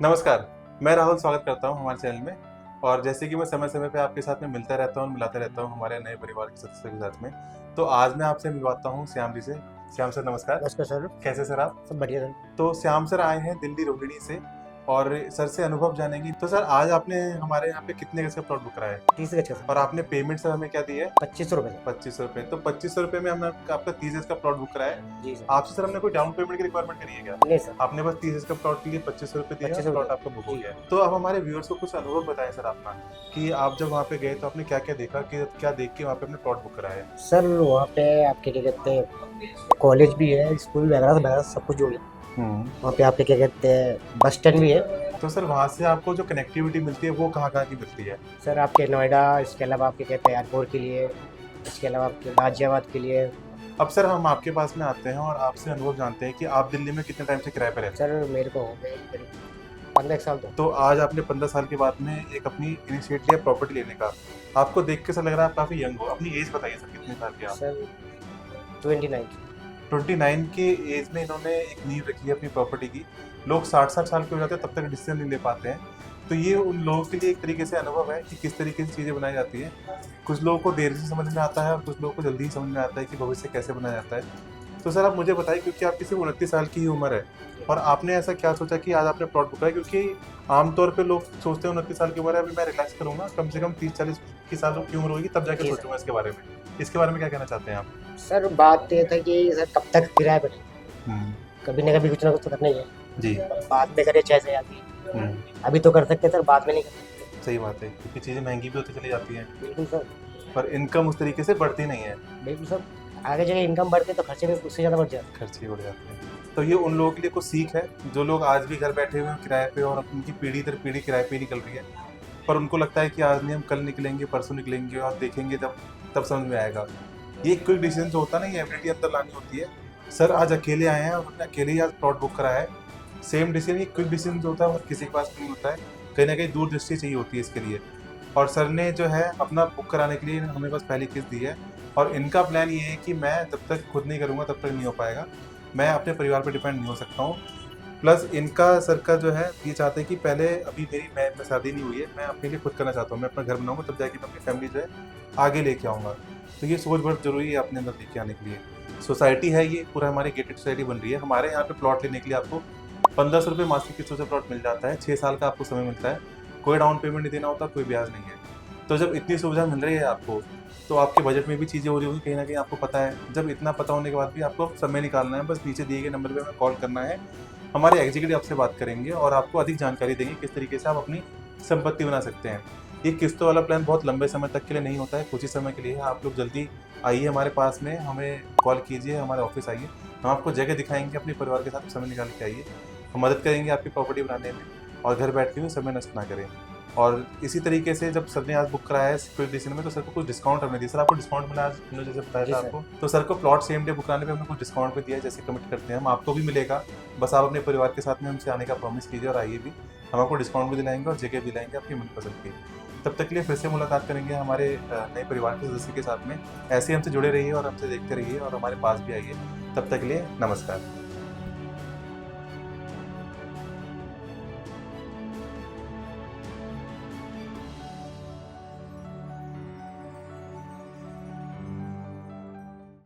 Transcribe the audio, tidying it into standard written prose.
नमस्कार, मैं राहुल स्वागत करता हूँ हमारे चैनल में। और जैसे कि मैं समय-समय पे आपके साथ में मिलता रहता हूँ और मिलाता रहता हूँ हमारे नए परिवार के सदस्यों के साथ में। तो आज मैं आपसे मिलवाता हूँ श्याम जी से। श्याम सर नमस्कार। नमस्कार सर। कैसे सर आप? सब बढ़िया सर। तो श्याम सर आए हैं दिल्ली रोहिणी से और सर से अनुभव जानेंगे। तो सर आज आपने हमारे यहाँ पे कितने गज का प्लॉट बुक कराया है? 30 गज का और सर। आपने पेमेंट सर हमें क्या दी है? 2500 रुपये सर। 2500 रुपये। तो 2500 रुपये में हमने आपका 30 गज का प्लॉट बुक कराया है। जी सर। आपसे सर हमने कोई डाउन पेमेंट की रिक्वायरमेंट करी है क्या? नहीं सर। आपने बस 30 गज का प्लॉट के लिए 2500 रुपये दिए और 2500 प्लॉट रुपये। आपका बुक हो जी। गया है। तो अब हमारे व्यूअर्स को कुछ अनुभव बताएं सर अपना कि आप जब वहाँ पे गए तो आपने क्या-क्या देखा, कि क्या देख के वहाँ पे अपने प्लॉट बुक कराया है? सर वहाँ पे आपके क्या कहते हैं, कॉलेज भी है, स्कूल वगैरह सब कुछ जो है। वहाँ पे आपके क्या कहते हैं, बस स्टैंड भी है। तो सर वहाँ से आपको जो कनेक्टिविटी मिलती है वो कहाँ-कहाँ की मिलती है? सर आपके नोएडा, इसके अलावा आपके कहते हैं एयरपोर्ट के लिए, इसके अलावा आपके गाजियाबाद के लिए। अब सर हम आपके पास में आते हैं और आपसे अनुभव जानते हैं कि आप दिल्ली में कितने टाइम से किराए पे रहते हैं? सर मेरे को हो गए करीब 15 साल तो आज आपने 15 साल के बाद में एक अपनी इनिशिएट लिया प्रॉपर्टी लेने का। आपको देख के ऐसा लग रहा है आप काफ़ी यंग हो। अपनी एज बताइए सर कितने साल के आप? सर 29। 29 के एज में इन्होंने एक नींव रखी है अपनी प्रॉपर्टी की। लोग 60-60 साल के हो जाते हैं तब तक डिसीजन नहीं ले पाते हैं। तो ये उन लोगों के लिए एक तरीके से अनुभव है कि किस तरीके से चीज़ें बनाई जाती हैं। कुछ लोगों को देर से समझ में आता है और कुछ लोगों को जल्दी ही समझ में आता है कि भविष्य कैसे बनाया जाता है। तो सर आप मुझे बताइए, क्योंकि आपकी सिर्फ 29 साल की ही उम्र है और आपने ऐसा क्या सोचा कि आज आपने प्लॉट बुक कराया? क्योंकि आमतौर पे लोग सोचते हैं 29 साल की उम्र है, अभी मैं रिलैक्स करूँगा, कम से कम 30-40 की सालों की उम्र होगी तब जाके जी सर। सोचूँगा इसके बारे में। इसके बारे में क्या कहना चाहते हैं आप? सर बात ये था कि सर कब तक किराए पर हुँ, कभी ना कभी कुछ ना कुछ तो करना ही है। जी। बाद में करे चाहे आती है। हुँ, अभी तो कर सकते हैं सर, बाद में नहीं कर सकते। सही बात है, क्योंकि चीज़ें महँगी भी होती चली जाती हैं, बिल्कुल सर। पर इनकम उस तरीके से बढ़ती नहीं है, बिल्कुल सर। आगे जाके इनकम बढ़ती है तो खर्चे भी उससे ज़्यादा बढ़ जाते हैं। खर्चे बढ़ जाते हैं। तो ये उन लोगों के लिए कुछ सीख है, जो लोग आज भी घर बैठे हुए हैं किराए पे और उनकी पीढ़ी दर पीढ़ी किराए पे ही निकल रही है। पर उनको लगता है कि आज नहीं हम कल निकलेंगे, परसों निकलेंगे और देखेंगे तब समझ में आएगा। ये क्विक डिसीजन जो होता है ना, ये एबिलिटी अंदर लानी होती है। सर आज अकेले आए हैं और उन्होंने अकेले ही आज प्लॉट बुक कराया है। सेम डिसीजन, ये क्विक डिसीजन जो होता है वो किसी के पास नहीं होता है। कहीं न कहीं दूरदृष्टि चाहिए होती है इसके लिए। और सर ने जो है अपना बुक कराने के लिए हमें बस पहली किस्त दी है और इनका प्लान ये है कि मैं जब तक खुद नहीं करूँगा तब तक नहीं हो पाएगा। मैं अपने परिवार पे डिपेंड नहीं हो सकता हूँ। प्लस इनका सर का जो है ये चाहते हैं कि पहले अभी मैं शादी नहीं हुई है, मैं अपने लिए खुद करना चाहता हूँ। मैं अपना घर बनाऊँगा तब जाके मैं अपनी फैमिली जो है आगे लेके आऊँगा। तो ये सोच बहुत ज़रूरी है अपने अंदर लेके आने के लिए। सोसाइटी है ये, पूरा हमारी गेटेड सोसाइटी बन रही है। हमारे यहाँ पे प्लॉट लेने के लिए आपको 1500 रुपये मासिक किस्तों से प्लॉट मिल जाता है। 6 साल का आपको समय मिलता है। कोई डाउन पेमेंट नहीं देना होता, कोई ब्याज नहीं है। तो जब इतनी सुविधा मिल रही है आपको, तो आपके बजट में भी चीज़ें हो रही होंगी कहीं न कहीं, आपको पता है। जब इतना पता होने के बाद भी आपको समय निकालना है, बस नीचे दिए गए नंबर पे हमें कॉल करना है। हमारे एग्जीक्यूटिव आपसे बात करेंगे और आपको अधिक जानकारी देंगे किस तरीके से आप अपनी संपत्ति बना सकते हैं। ये किस्तों वाला प्लान बहुत लंबे समय तक के लिए नहीं होता है, कुछ ही समय के लिए है। आप लोग जल्दी आइए हमारे पास में, हमें कॉल कीजिए, हमारे ऑफ़िस आइए। हम आपको जगह दिखाएँगे, अपने परिवार के साथ समय निकाल के आइए। हम मदद करेंगे आपकी प्रॉपर्टी बनाने में और घर बैठ के भी समय नष्ट ना करें। और इसी तरीके से जब सर ने आज बुक कराया है क्विक डिसीजन में, तो सर को कुछ डिस्काउंट हमने दिया। सर आपको डिस्काउंट मिला आज, मैंने जैसे बताया जी था सर। आपको। तो सर को प्लॉट सेम डे बुक कराने पे हमने कुछ डिस्काउंट भी दिया है, जैसे कमिट करते हैं हम, आपको भी मिलेगा। बस आप अपने परिवार के साथ में हमसे आने का प्रॉमिस कीजिए और आइए भी। हम आपको डिस्काउंट भी दिलाएँगे और जगह भी दिलाएँगे आपकी मनपसंद की। तब तक के लिए फिर से मुलाकात करेंगे हमारे नए परिवार के सदस्य के साथ में। ऐसे ही हमसे जुड़े रहिए और हमसे देखते रहिए और हमारे पास भी आइए। तब तक के लिए नमस्कार।